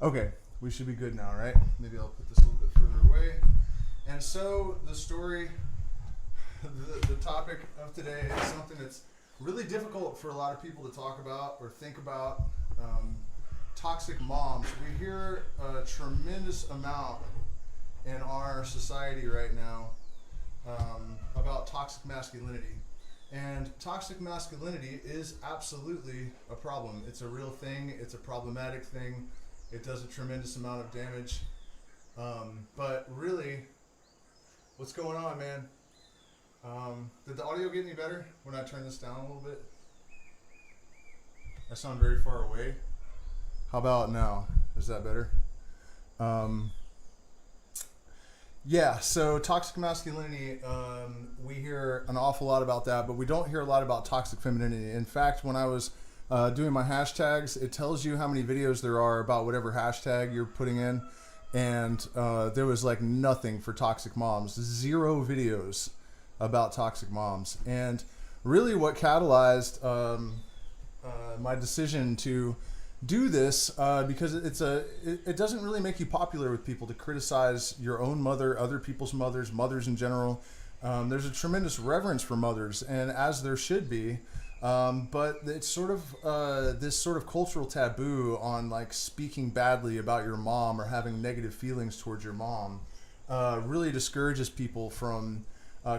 Okay, we should be good now, right? Maybe I'll put this a little bit further away. And so the story, the topic of today is something that's really difficult for a lot of people to talk about or think about. Toxic moms. We hear a tremendous amount in our society right now about toxic masculinity. And toxic masculinity is absolutely a problem. It's a real thing. It's a problematic thing. It does a tremendous amount of damage. But really, what's going on, man? Did the audio get any better when I turn this down a little bit? I sound very far away. How about now? Is that better? Yeah, so toxic masculinity, we hear an awful lot about that, but we don't hear a lot about toxic femininity. In fact, when I was doing my hashtags, it tells you how many videos there are about whatever hashtag you're putting in, and there was like nothing for toxic moms, 0 videos about toxic moms. And really what catalyzed my decision to do this, because it doesn't really make you popular with people to criticize your own mother, other people's mothers in general. There's a tremendous reverence for mothers, and as there should be. But it's sort of this sort of cultural taboo on like speaking badly about your mom or having negative feelings towards your mom really discourages people from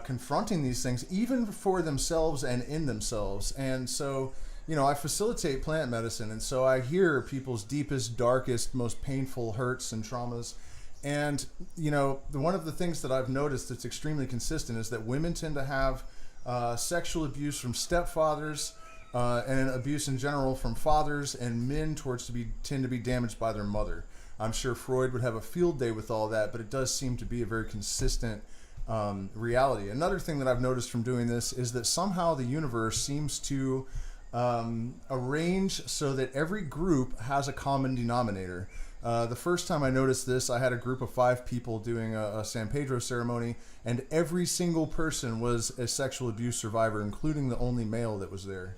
confronting these things, even for themselves and in themselves. And so, you know, I facilitate plant medicine, and so I hear people's deepest, darkest, most painful hurts and traumas. And, you know, one of the things that I've noticed that's extremely consistent is that women tend to have sexual abuse from stepfathers and abuse in general from fathers, and men tend to be damaged by their mother. I'm sure Freud would have a field day with all that, but it does seem to be a very consistent reality. Another thing that I've noticed from doing this is that somehow the universe seems to arrange so that every group has a common denominator. The first time I noticed this, I had a group of 5 people doing a San Pedro ceremony, and every single person was a sexual abuse survivor, including the only male that was there.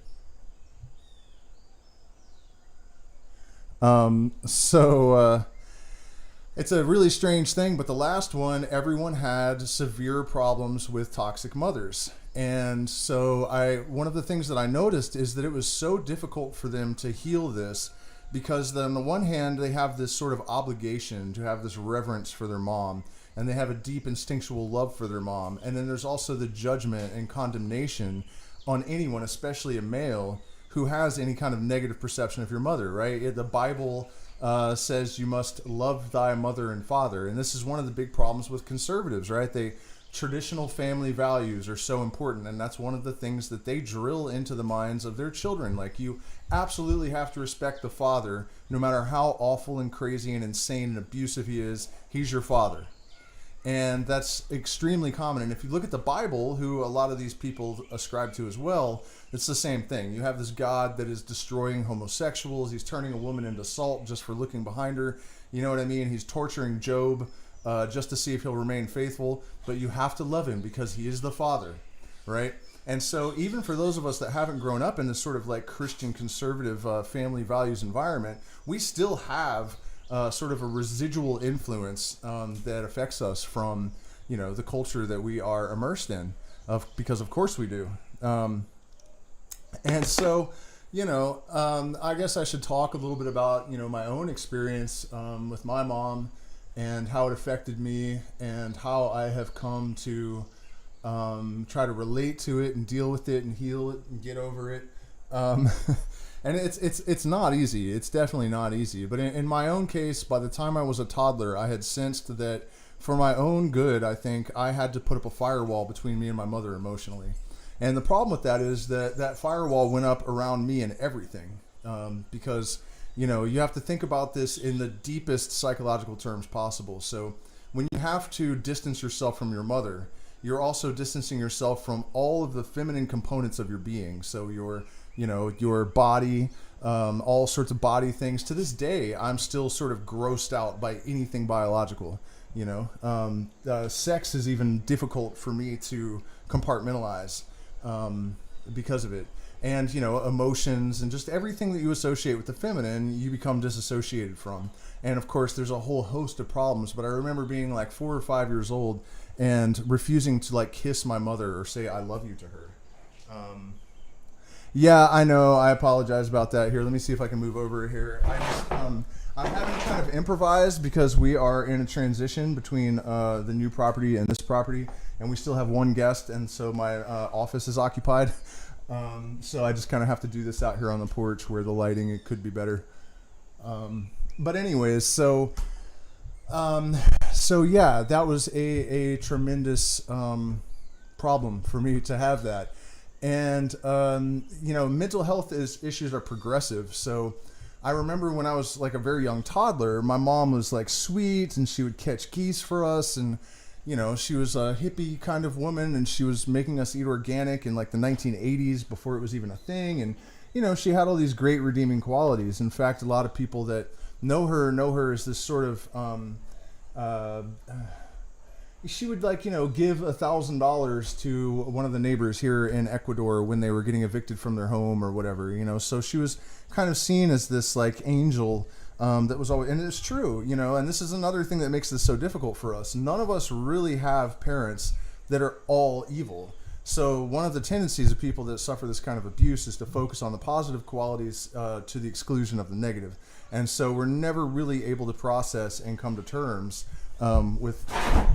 It's a really strange thing, but the last one, everyone had severe problems with toxic mothers. And so one of the things that I noticed is that it was so difficult for them to heal this, because on the one hand, they have this sort of obligation to have this reverence for their mom, and they have a deep instinctual love for their mom. And then there's also the judgment and condemnation on anyone, especially a male, who has any kind of negative perception of your mother, right? The Bible says you must love thy mother and father. And this is one of the big problems with conservatives, right? Traditional family values are so important, and that's one of the things that they drill into the minds of their children. Like, you absolutely have to respect the father, no matter how awful and crazy and insane and abusive he is. He's your father. And that's extremely common. And if you look at the Bible, who a lot of these people ascribe to as well, it's the same thing. You have this God that is destroying homosexuals. He's turning a woman into salt just for looking behind her. You know what I mean? He's torturing Job just to see if he'll remain faithful. But you have to love him because he is the father, right? And so even for those of us that haven't grown up in this sort of like Christian conservative family values environment, we still have sort of a residual influence that affects us from, you know, the culture that we are immersed in, because of course we do. And so, you know, I guess I should talk a little bit about, you know, my own experience with my mom and how it affected me, and how I have come to try to relate to it and deal with it and heal it and get over it. And it's not easy. It's definitely not easy. But in my own case, by the time I was a toddler, I had sensed that for my own good, I think I had to put up a firewall between me and my mother emotionally. And the problem with that is that firewall went up around me and everything. Because, you know, you have to think about this in the deepest psychological terms possible. So when you have to distance yourself from your mother, you're also distancing yourself from all of the feminine components of your being. So your body, all sorts of body things. To this day, I'm still sort of grossed out by anything biological. You know, sex is even difficult for me to compartmentalize because of it. and emotions and just everything that you associate with the feminine, you become disassociated from. And of course, there's a whole host of problems. But I remember being like 4 or 5 years old and refusing to like kiss my mother or say I love you to her. Yeah, I know. I apologize about that. Here, let me see if I can move over here. I'm having to kind of improvise because we are in a transition between the new property and this property, and we still have one guest, and so my office is occupied. So I just kind of have to do this out here on the porch where the lighting, it could be better. But anyways, so yeah, that was a tremendous problem for me to have that. And, mental health issues are progressive. So I remember when I was like a very young toddler, my mom was like sweet and she would catch geese for us. And, she was a hippie kind of woman and she was making us eat organic in like the 1980s before it was even a thing. And, she had all these great redeeming qualities. In fact, a lot of people that know her as this sort of, she would like, give $1,000 to one of the neighbors here in Ecuador when they were getting evicted from their home or whatever, so she was kind of seen as this like angel, that was always, and it's true, and this is another thing that makes this so difficult for us. None of us really have parents that are all evil. So one of the tendencies of people that suffer this kind of abuse is to focus on the positive qualities, to the exclusion of the negative. And so we're never really able to process and come to terms with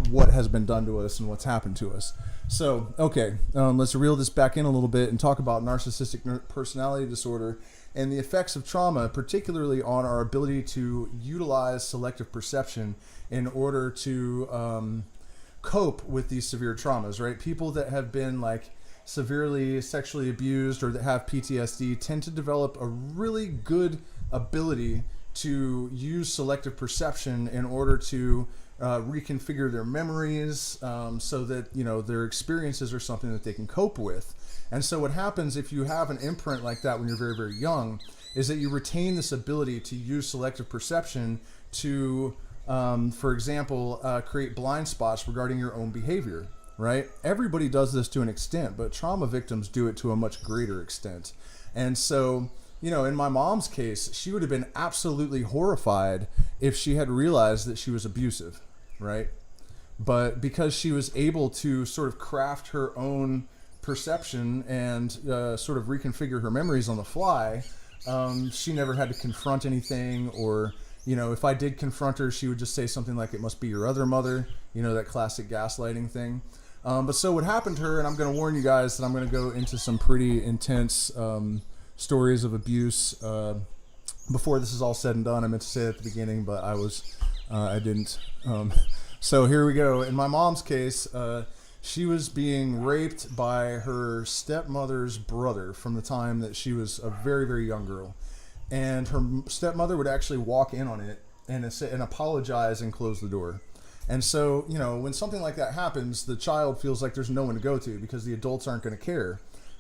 what has been done to us and what's happened to us. So, okay, let's reel this back in a little bit and talk about narcissistic personality disorder and the effects of trauma, particularly on our ability to utilize selective perception in order to cope with these severe traumas, right? People that have been like severely sexually abused or that have PTSD tend to develop a really good ability to use selective perception in order to reconfigure their memories, so that their experiences are something that they can cope with. And so what happens if you have an imprint like that when you're very, very young is that you retain this ability to use selective perception to, for example, create blind spots regarding your own behavior, right? Everybody does this to an extent, but trauma victims do it to a much greater extent. And so, in my mom's case, she would have been absolutely horrified if she had realized that she was abusive, right? But because she was able to sort of craft her own perception and sort of reconfigure her memories on the fly, she never had to confront anything, or if I did confront her, she would just say something like, "It must be your other mother," that classic gaslighting thing. But so what happened to her, and I'm going to warn you guys that I'm going to go into some pretty intense stories of abuse before this is all said and done. I meant to say that at the beginning, but I didn't. So here we go. In my mom's case, she was being raped by her stepmother's brother from the time that she was a very, very young girl. And her stepmother would actually walk in on it and apologize and close the door. And so, when something like that happens, the child feels like there's no one to go to because the adults aren't going to care.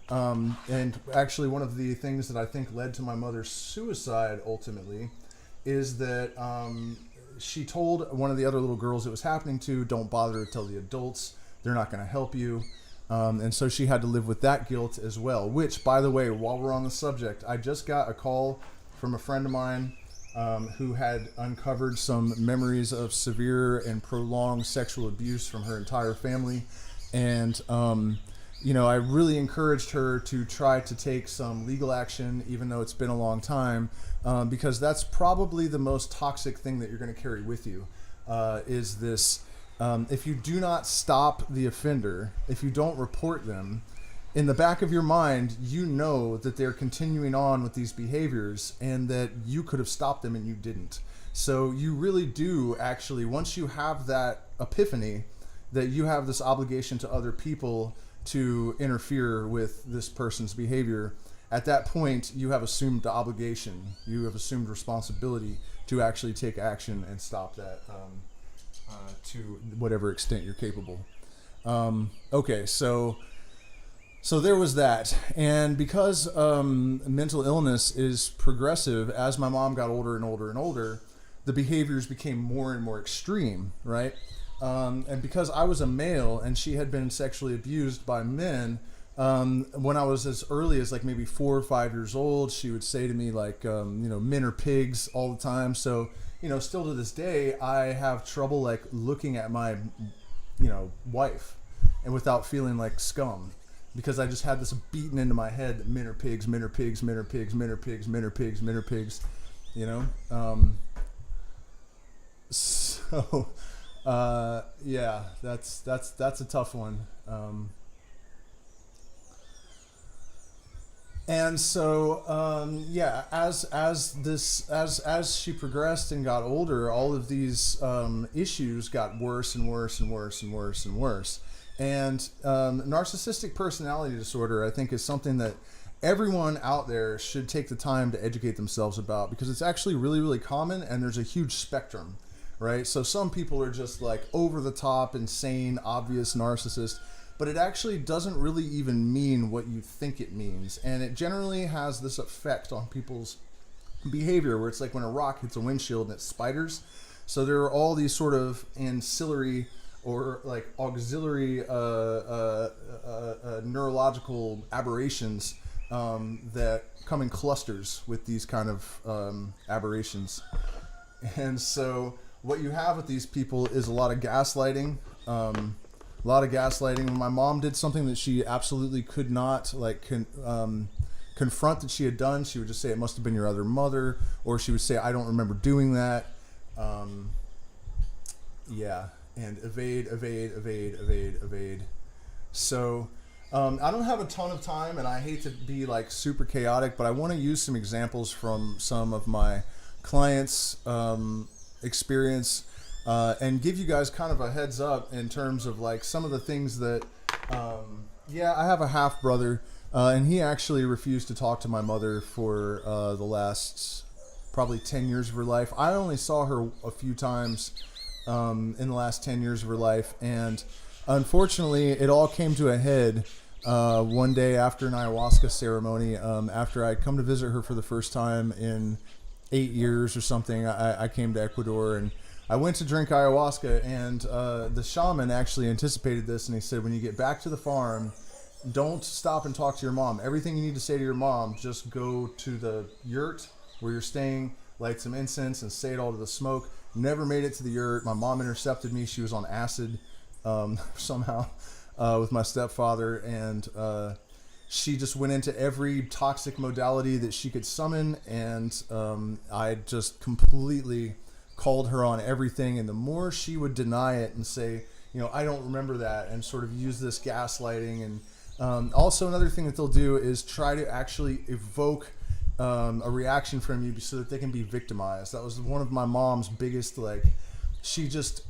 And actually, one of the things that I think led to my mother's suicide ultimately is that she told one of the other little girls it was happening to, "Don't bother to tell the adults. They're not going to help you." And so she had to live with that guilt as well, which, by the way, while we're on the subject, I just got a call from a friend of mine who had uncovered some memories of severe and prolonged sexual abuse from her entire family. And, I really encouraged her to try to take some legal action, even though it's been a long time, because that's probably the most toxic thing that you're going to carry with you, is this. If you do not stop the offender, if you don't report them, in the back of your mind, that they're continuing on with these behaviors and that you could have stopped them and you didn't. So you really do actually, once you have that epiphany that you have this obligation to other people to interfere with this person's behavior, at that point you have assumed the obligation, you have assumed responsibility to actually take action and stop that, to whatever extent you're capable. Okay, so there was that. And because mental illness is progressive, as my mom got older and older and older, the behaviors became more and more extreme, right? And because I was a male and she had been sexually abused by men, when I was as early as like maybe 4 or 5 years old, she would say to me like, men are pigs all the time. So, still to this day, I have trouble like looking at my, wife and without feeling like scum, because I just had this beaten into my head that men are pigs, men are pigs, men are pigs, men are pigs, men are pigs, men are pigs, So, yeah, that's a tough one. And so, as she progressed and got older, all of these issues got worse and worse and worse and worse and worse. And narcissistic personality disorder, I think, is something that everyone out there should take the time to educate themselves about, because it's actually really, really common, and there's a huge spectrum, right? So some people are just like over the top, insane, obvious narcissist, but it actually doesn't really even mean what you think it means. And it generally has this effect on people's behavior where it's like when a rock hits a windshield and it spiders. So there are all these sort of ancillary or like auxiliary neurological aberrations that come in clusters with these kind of aberrations. And so what you have with these people is a lot of gaslighting. When my mom did something that she absolutely could not confront that she had done, she would just say, it must have been your other mother, or she would say, I don't remember doing that. And evade. So I don't have a ton of time, and I hate to be like super chaotic, but I want to use some examples from some of my clients' experience. And give you guys kind of a heads up in terms of like some of the things that, I have a half brother, and he actually refused to talk to my mother for the last probably 10 years of her life. I only saw her a few times in the last 10 years of her life, and unfortunately it all came to a head one day after an ayahuasca ceremony. After I'd come to visit her for the first time in 8 years or something, I came to Ecuador, and I went to drink ayahuasca, and the shaman actually anticipated this, and he said, when you get back to the farm, don't stop and talk to your mom. Everything you need to say to your mom, just go to the yurt where you're staying, light some incense, and say it all to the smoke. Never made it to the yurt. My mom intercepted me. She was on acid somehow with my stepfather, and she just went into every toxic modality that she could summon, and I just completely called her on everything. And the more she would deny it and say, I don't remember that, and sort of use this gaslighting. And also another thing that they'll do is try to actually evoke a reaction from you so that they can be victimized. That was one of my mom's biggest, she just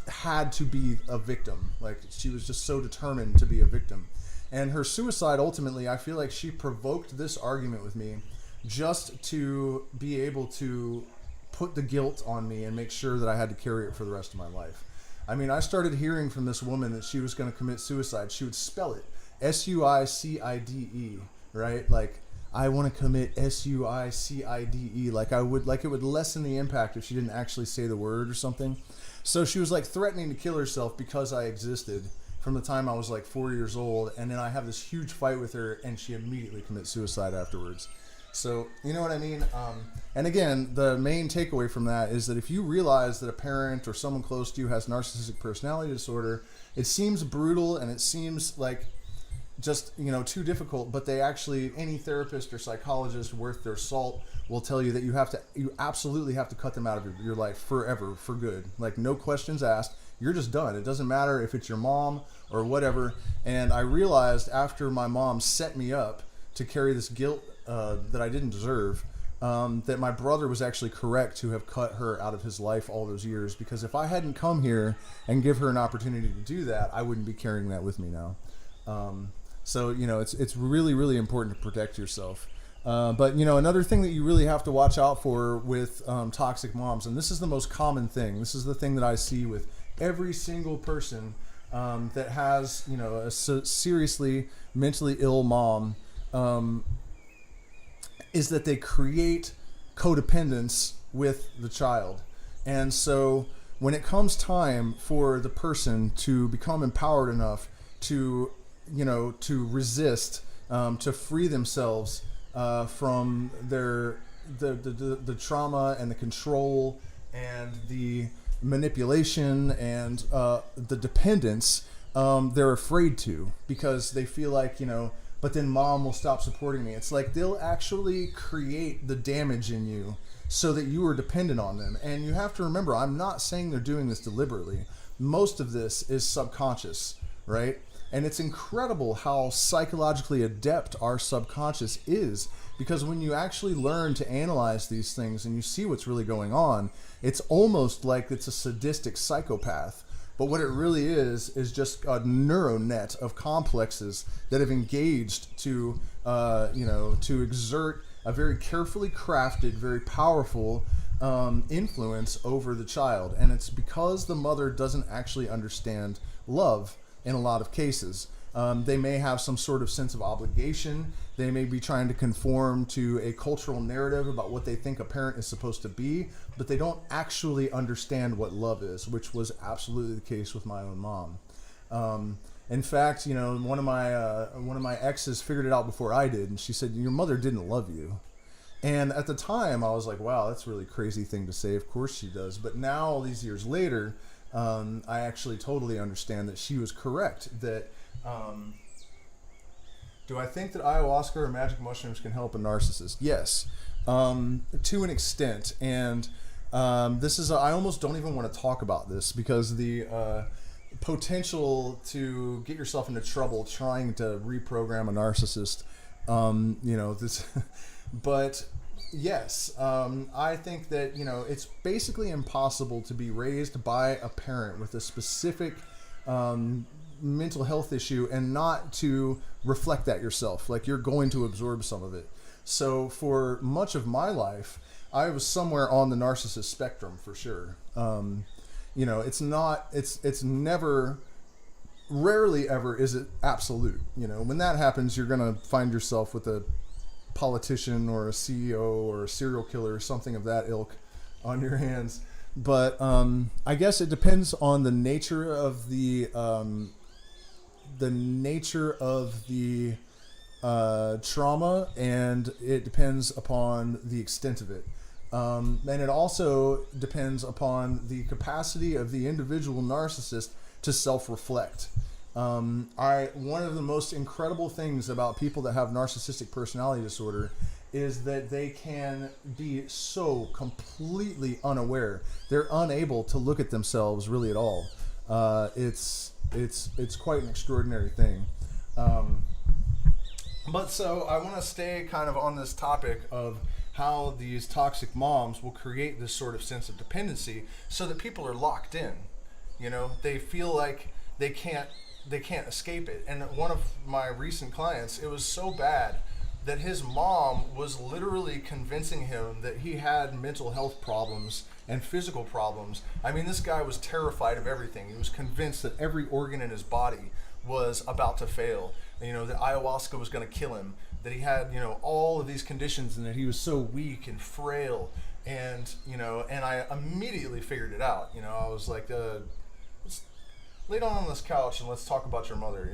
had to be a victim. Like, she was just so determined to be a victim. And her suicide, ultimately, I feel like she provoked this argument with me just to be able to put the guilt on me and make sure that I had to carry it for the rest of my life. I mean, I started hearing from this woman that she was going to commit suicide. She would spell it SUICIDE, right? Like, I want to commit SUICIDE. Like it would lessen the impact if she didn't actually say the word or something. So she was like threatening to kill herself because I existed from the time I was like 4 years old. And then I have this huge fight with her, and she immediately commits suicide afterwards. So, you know what I mean? And again, the main takeaway from that is that if you realize that a parent or someone close to you has narcissistic personality disorder, it seems brutal and it seems like just, too difficult, but they actually, any therapist or psychologist worth their salt will tell you that you absolutely have to cut them out of your life forever, for good. Like, no questions asked. You're just done. It doesn't matter if it's your mom or whatever. And I realized after my mom set me up to carry this guilt that I didn't deserve, that my brother was actually correct to have cut her out of his life all those years, because if I hadn't come here and give her an opportunity to do that, I wouldn't be carrying that with me now. So, it's really, really important to protect yourself. But, another thing that you really have to watch out for with toxic moms, and this is the most common thing, this is the thing that I see with every single person that has, a seriously mentally ill mom, is that they create codependence with the child. And so when it comes time for the person to become empowered enough to to resist, to free themselves from the trauma and the control and the manipulation and the dependence. They're afraid to, because they feel like, but then mom will stop supporting me. It's like they'll actually create the damage in you so that you are dependent on them. And you have to remember, I'm not saying they're doing this deliberately. Most of this is subconscious, right? And it's incredible how psychologically adept our subconscious is, because when you actually learn to analyze these things and you see what's really going on, it's almost like it's a sadistic psychopath. But what it really is just a neural net of complexes that have engaged to exert a very carefully crafted, very powerful influence over the child. And it's because the mother doesn't actually understand love in a lot of cases. They may have some sort of sense of obligation. They may be trying to conform to a cultural narrative about what they think a parent is supposed to be, but they don't actually understand what love is, which was absolutely the case with my own mom. In fact, one of my exes figured it out before I did, and she said, "Your mother didn't love you." And at the time, I was like, "Wow, that's a really crazy thing to say. Of course she does." But now, all these years later, I actually totally understand that she was correct. That do I think that ayahuasca or magic mushrooms can help a narcissist? Yes, to an extent. And I almost don't even want to talk about this, because the potential to get yourself into trouble trying to reprogram a narcissist, this. But yes, I think that it's basically impossible to be raised by a parent with a specific mental health issue and not to reflect that yourself. Like, you're going to absorb some of it. So for much of my life, I was somewhere on the narcissist spectrum for sure. It's never, rarely ever is it absolute. When that happens, you're going to find yourself with a politician or a CEO or a serial killer or something of that ilk on your hands. But I guess it depends on the nature of the trauma, and it depends upon the extent of it. And it also depends upon the capacity of the individual narcissist to self-reflect. One of the most incredible things about people that have narcissistic personality disorder is that they can be so completely unaware. They're unable to look at themselves really at all. It's quite an extraordinary thing. But so I want to stay kind of on this topic of how these toxic moms will create this sort of sense of dependency so that people are locked in. They feel like they can't escape it. And one of my recent clients, it was so bad that his mom was literally convincing him that he had mental health problems and physical problems. I mean, this guy was terrified of everything. He was convinced that every organ in his body was about to fail. That ayahuasca was going to kill him, that he had, all of these conditions, and that he was so weak and frail. And, and I immediately figured it out. I was like, let's lay down on this couch and let's talk about your mother,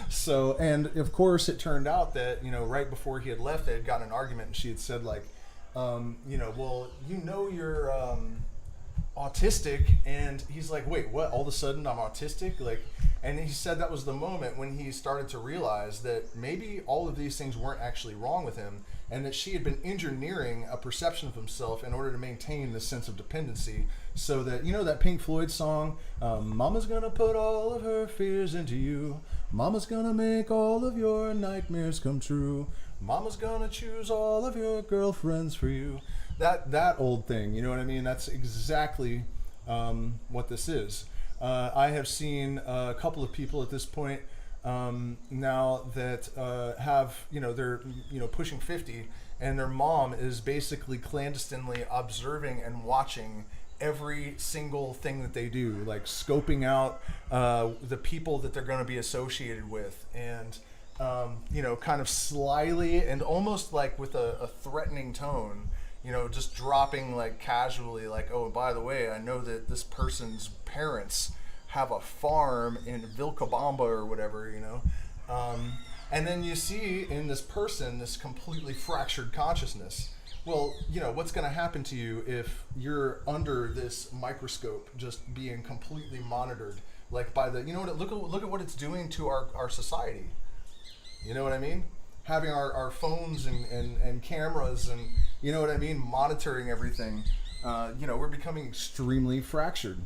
So, and of course it turned out that, right before he had left, they had gotten an argument, and she had said like, well, you're autistic. And he's like, wait, what? All of a sudden I'm autistic? And he said that was the moment when he started to realize that maybe all of these things weren't actually wrong with him, and that she had been engineering a perception of himself in order to maintain this sense of dependency, so that, that Pink Floyd song, Mama's gonna put all of her fears into you, Mama's gonna make all of your nightmares come true, Mama's gonna choose all of your girlfriends for you. That old thing, you know what I mean? That's exactly what this is. I have seen a couple of people at this point now that have, they're, pushing 50, and their mom is basically clandestinely observing and watching every single thing that they do, like scoping out the people that they're going to be associated with, and kind of slyly and almost like with a threatening tone, just dropping like casually, like, oh, by the way, I know that this person's parents have a farm in Vilcabamba or whatever, and then you see in this person this completely fractured consciousness. Well, what's going to happen to you if you're under this microscope, just being completely monitored, like by the, look at what it's doing to our society. You know what I mean? Having our phones and cameras and, monitoring everything. We're becoming extremely fractured.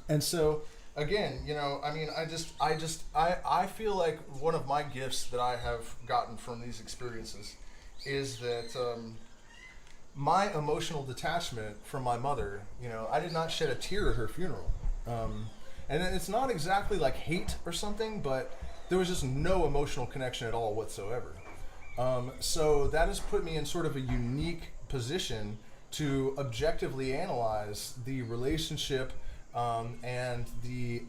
And so, again, I feel like one of my gifts that I have gotten from these experiences is that my emotional detachment from my mother, I did not shed a tear at her funeral. And it's not exactly like hate or something, but there was just no emotional connection at all whatsoever. So that has put me in sort of a unique position to objectively analyze the relationship and the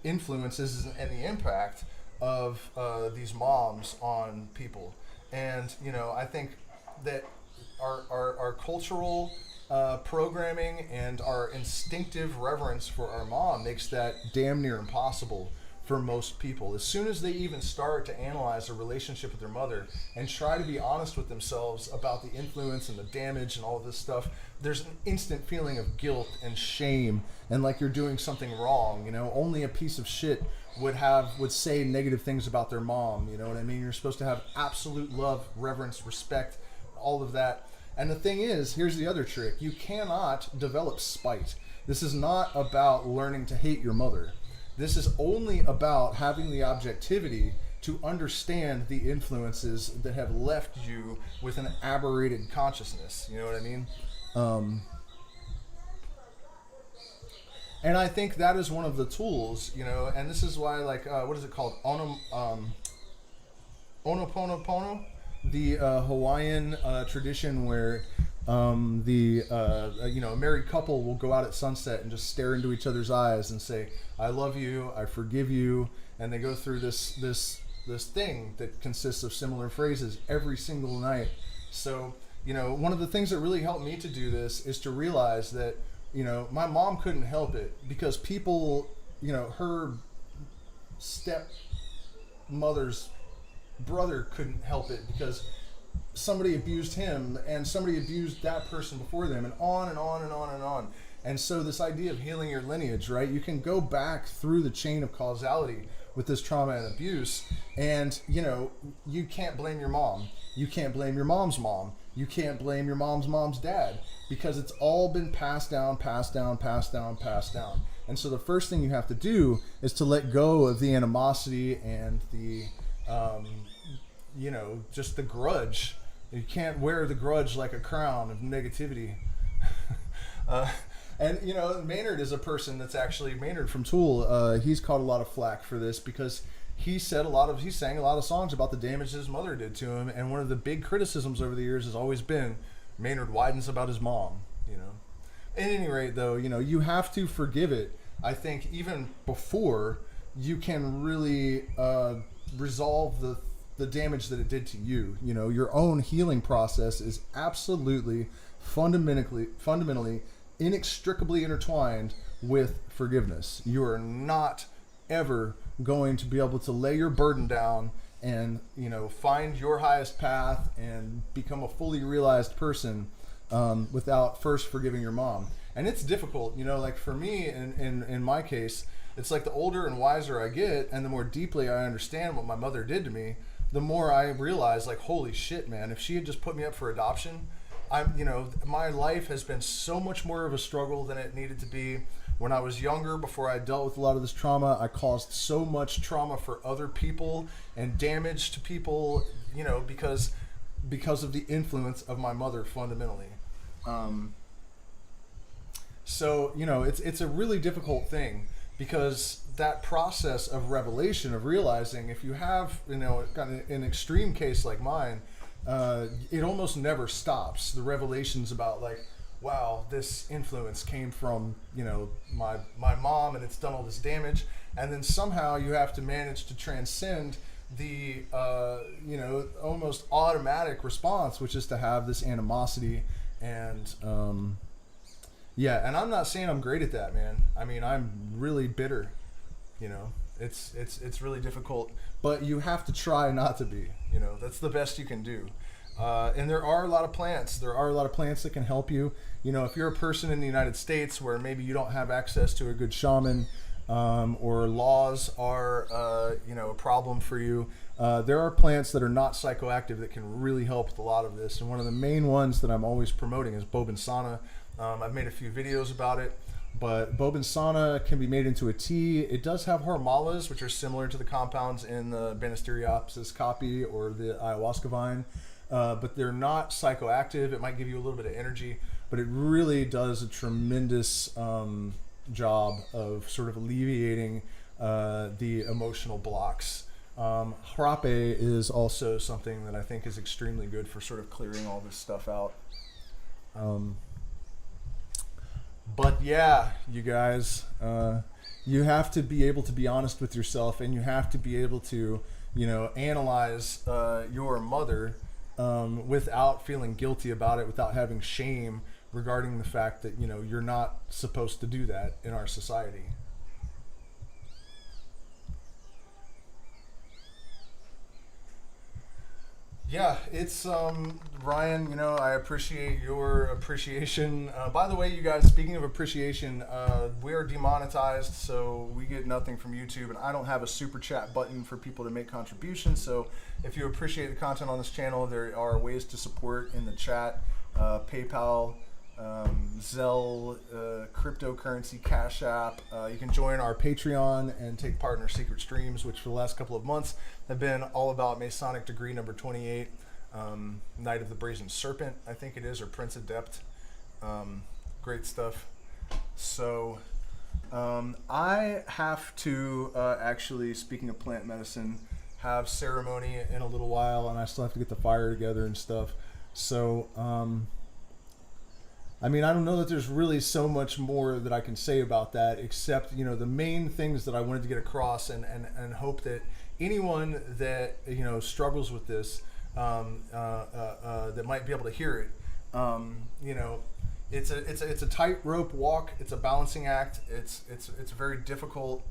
influences and the impact of these moms on people. And, I think that our cultural programming and our instinctive reverence for our mom makes that damn near impossible for most people. As soon as they even start to analyze a relationship with their mother and try to be honest with themselves about the influence and the damage and all of this stuff, there's an instant feeling of guilt and shame and like you're doing something wrong. Only a piece of shit would say negative things about their mom. You know what I mean? You're supposed to have absolute love, reverence, respect, all of that. And the thing is, here's the other trick. You cannot develop spite. This is not about learning to hate your mother. This is only about having the objectivity to understand the influences that have left you with an aberrated consciousness. You know what I mean? And I think that is one of the tools, and this is why, what is it called? Onoponopono, the Hawaiian tradition where a married couple will go out at sunset and just stare into each other's eyes and say, "I love you, I forgive you," and they go through this thing that consists of similar phrases every single night. So, one of the things that really helped me to do this is to realize that, my mom couldn't help it because people, her stepmother's brother couldn't help it because somebody abused him and somebody abused that person before them, and on and on and on and on. And so this idea of healing your lineage, right? You can go back through the chain of causality with this trauma and abuse, and you can't blame your mom. You can't blame your mom's mom. You can't blame your mom's dad, because it's all been passed down. And so the first thing you have to do is to let go of the animosity and the just the grudge. You can't wear the grudge like a crown of negativity. And Maynard is a person that's actually, Maynard from Tool, he's caught a lot of flack for this because he sang a lot of songs about the damage his mother did to him, and one of the big criticisms over the years has always been Maynard widens about his mom. At any rate, though, you have to forgive it. I think even before you can really resolve the damage that it did to you. Your own healing process is absolutely fundamentally inextricably intertwined with forgiveness. You are not ever going to be able to lay your burden down and find your highest path and become a fully realized person without first forgiving your mom. And it's difficult, like for me in my case, it's like the older and wiser I get and the more deeply I understand what my mother did to me, the more I realize, like, holy shit, man, if she had just put me up for adoption, my life has been so much more of a struggle than it needed to be. When I was younger, before I dealt with a lot of this trauma, I caused so much trauma for other people and damage to people, because of the influence of my mother fundamentally. So, it's a really difficult thing because that process of revelation, of realizing if you have, an extreme case like mine, it almost never stops. The revelations about like, wow, this influence came from, my mom and it's done all this damage. And then somehow you have to manage to transcend the, almost automatic response, which is to have this animosity and, Yeah, and I'm not saying I'm great at that, man. I mean, I'm really bitter. You know, it's really difficult, but you have to try not to be. You know, that's the best you can do. And there are a lot of plants. There are a lot of plants that can help you. You know, if you're a person in the United States where maybe you don't have access to a good shaman, or laws are, you know, a problem for you, there are plants that are not psychoactive that can really help with a lot of this. And one of the main ones that I'm always promoting is Bobinsana. I've made a few videos about it, but Bobinsana can be made into a tea. It does have hormalas, which are similar to the compounds in the Banisteriopsis caapi or the ayahuasca vine, but they're not psychoactive. It might give you a little bit of energy, but it really does a tremendous job of sort of alleviating the emotional blocks. Hrape is also something that I think is extremely good for sort of clearing all this stuff out. But yeah, you guys, you have to be able to be honest with yourself, and you have to be able to, you know, analyze your mother without feeling guilty about it, without having shame regarding the fact that, you know, you're not supposed to do that in our society. Yeah, it's Ryan, you know, I appreciate your appreciation. By the way, you guys, speaking of appreciation, we are demonetized, so we get nothing from YouTube, and I don't have a super chat button for people to make contributions. So if you appreciate the content on this channel, there are ways to support in the chat: PayPal, Zelle, cryptocurrency, Cash App. You can join our Patreon and take part in our secret streams, which for the last couple of months have been all about Masonic degree number 28, Knight of the Brazen Serpent, I think it is, or Prince Adept. Great stuff. So I have to actually, speaking of plant medicine, have ceremony in a little while, and I still have to get the fire together and stuff. So I mean, I don't know that there's really so much more that I can say about that, except, you know, the main things that I wanted to get across, and hope that anyone that, you know, struggles with this, that might be able to hear it. You know, it's a tightrope walk. It's a balancing act. It's a very difficult.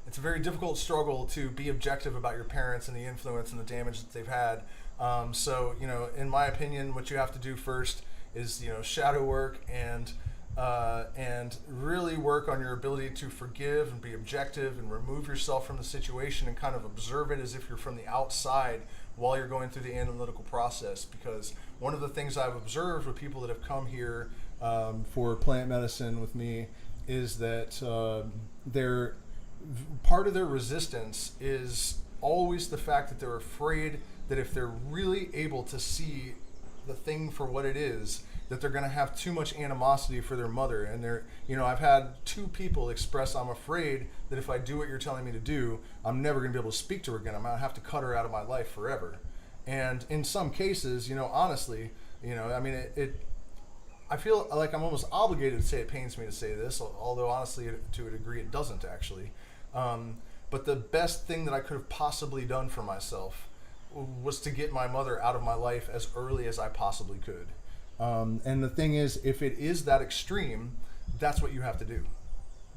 It's a very difficult struggle to be objective about your parents and the influence and the damage that they've had. So, you know, in my opinion, what you have to do first is, you know, shadow work and really work on your ability to forgive and be objective and remove yourself from the situation and kind of observe it as if you're from the outside while you're going through the analytical process. Because one of the things I've observed with people that have come here for plant medicine with me is that part of their resistance is always the fact that they're afraid that if they're really able to see the thing for what it is, that they're going to have too much animosity for their mother. And they're, you know, I've had 2 people express, I'm afraid that if I do what you're telling me to do, I'm never going to be able to speak to her again. I'm going to have to cut her out of my life forever. And in some cases, you know, honestly, you know, I mean, I feel like I'm almost obligated to say it pains me to say this, although honestly, to a degree, it doesn't actually. But the best thing that I could have possibly done for myself was to get my mother out of my life as early as I possibly could. And the thing is, if it is that extreme, that's what you have to do.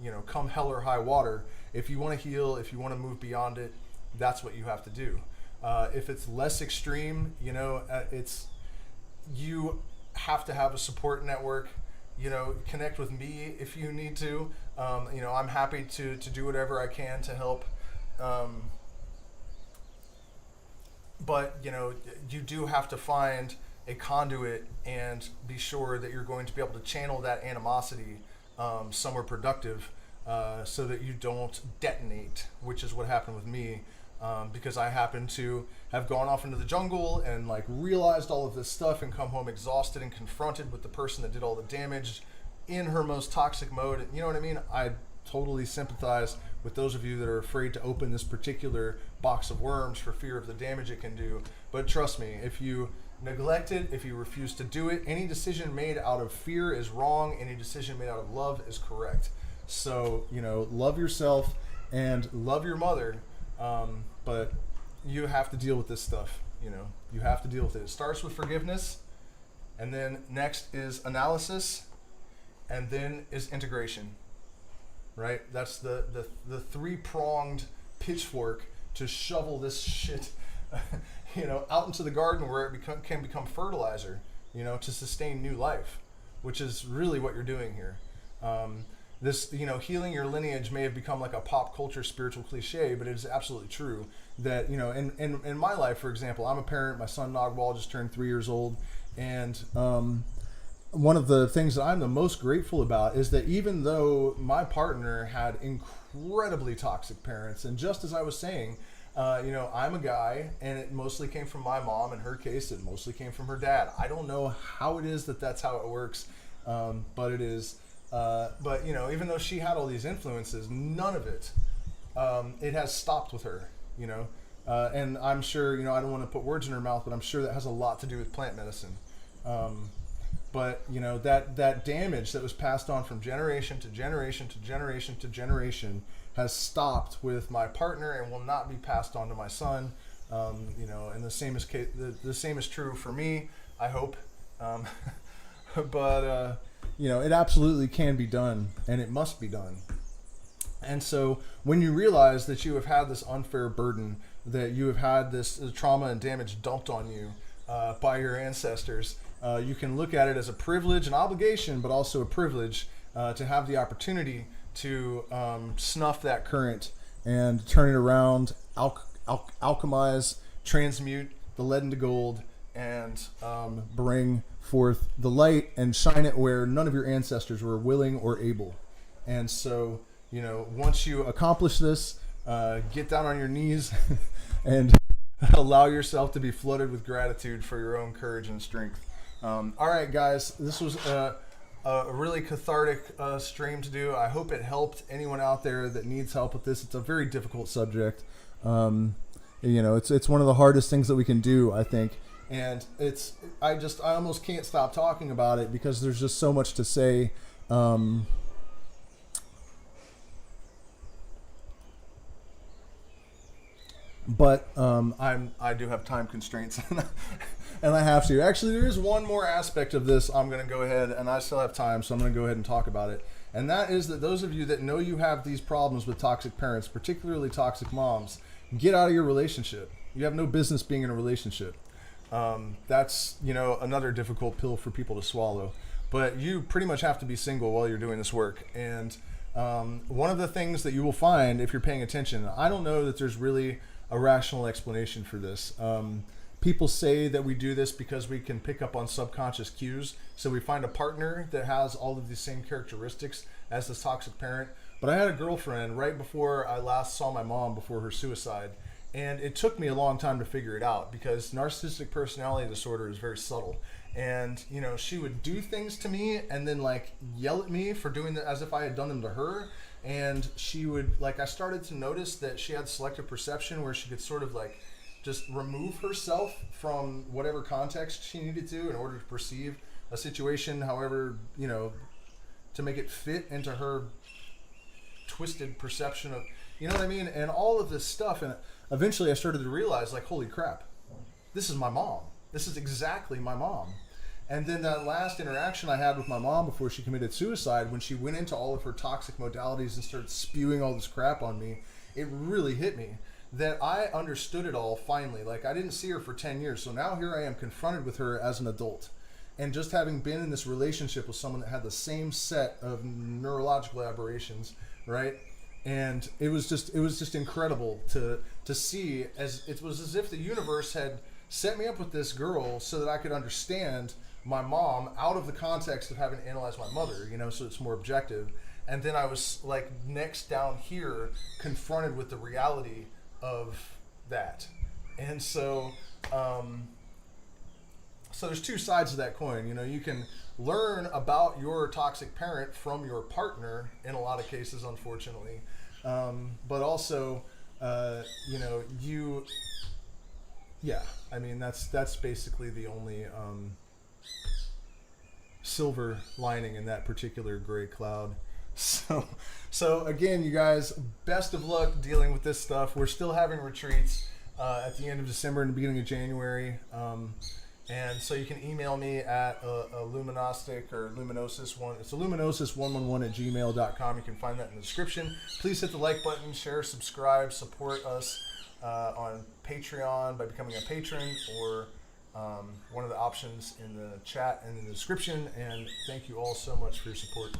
You know, come hell or high water, if you want to heal, if you want to move beyond it, that's what you have to do. If it's less extreme, you know, you have to have a support network. You know, connect with me if you need to. You know, I'm happy to do whatever I can to help. But, you know, you do have to find a conduit and be sure that you're going to be able to channel that animosity somewhere productive, so that you don't detonate, which is what happened with me, because I happened to have gone off into the jungle and like realized all of this stuff and come home exhausted and confronted with the person that did all the damage in her most toxic mode. You know what I mean? I totally sympathize with those of you that are afraid to open this particular box of worms for fear of the damage it can do. But trust me, if you neglect it, if you refuse to do it, any decision made out of fear is wrong. Any decision made out of love is correct. So, you know, love yourself and love your mother. But you have to deal with this stuff. You know, you have to deal with it. It starts with forgiveness, And then next is analysis, and then is integration, right? That's the three-pronged pitchfork to shovel this shit, out into the garden where it can become fertilizer, to sustain new life, which is really what you're doing here. This, healing your lineage may have become like a pop culture spiritual cliche, but it is absolutely true that, in my life, for example, I'm a parent. My son Nagwal just turned 3 years old. And one of the things that I'm the most grateful about is that even though my partner had incredibly toxic parents, and just as I was saying, I'm a guy, and it mostly came from my mom. In her case, it mostly came from her dad. I don't know how it is that that's how it works, but it is. But even though she had all these influences, none of it, it has stopped with her, and I'm sure, I don't want to put words in her mouth, but I'm sure that has a lot to do with plant medicine. But that damage that was passed on from generation to generation to generation to generation has stopped with my partner and will not be passed on to my son. And the same is true for me, I hope. But it absolutely can be done, and it must be done. And so when you realize that you have had this unfair burden, that you have had this trauma and damage dumped on you by your ancestors, you can look at it as a privilege and obligation, but also a privilege to have the opportunity to snuff that current and turn it around, alchemize, transmute the lead into gold, and bring forth the light and shine it where none of your ancestors were willing or able. And so, once you accomplish this, get down on your knees and allow yourself to be flooded with gratitude for your own courage and strength. All right, guys, this was a really cathartic stream to do. I hope it helped anyone out there that needs help with this. It's a very difficult subject. It's one of the hardest things that we can do, I think. And I almost can't stop talking about it because there's just so much to say. But I do have time constraints, and I have to. Actually, there is one more aspect of this. I'm going to go ahead, and I still have time, so I'm going to go ahead and talk about it. And that is that those of you that know you have these problems with toxic parents, particularly toxic moms, get out of your relationship. You have no business being in a relationship. That's, another difficult pill for people to swallow. But you pretty much have to be single while you're doing this work. And one of the things that you will find if you're paying attention, I don't know that there's really a rational explanation for this. People say that we do this because we can pick up on subconscious cues. So we find a partner that has all of these same characteristics as this toxic parent. But I had a girlfriend right before I last saw my mom before her suicide. And it took me a long time to figure it out because narcissistic personality disorder is very subtle. And, she would do things to me and then yell at me for doing that as if I had done them to her. And she would, I started to notice that she had selective perception where she could sort of just remove herself from whatever context she needed to in order to perceive a situation, however, to make it fit into her twisted perception of, you know what I mean? And all of this stuff. And eventually I started to realize, holy crap, this is my mom. This is exactly my mom. And then that last interaction I had with my mom before she committed suicide, when she went into all of her toxic modalities and started spewing all this crap on me, it really hit me that I understood it all finally. I didn't see her for 10 years. So now here I am confronted with her as an adult. And just having been in this relationship with someone that had the same set of neurological aberrations, right? And it was just incredible to see, as it was as if the universe had set me up with this girl so that I could understand my mom out of the context of having to analyze my mother, so it's more objective. And then I was next down here confronted with the reality of that. And so there's two sides to that coin. You can learn about your toxic parent from your partner in a lot of cases, unfortunately. But also, that's basically the only silver lining in that particular gray cloud. So again, you guys, best of luck dealing with this stuff. We're still having retreats at the end of December and the beginning of January. And so you can email me at a luminostic or luminosis one. It's a luminosis111 at gmail.com. You can find that in the description. Please hit the like button, share, subscribe, support us on Patreon by becoming a patron, or one of the options in the chat and in the description. And thank you all so much for your support.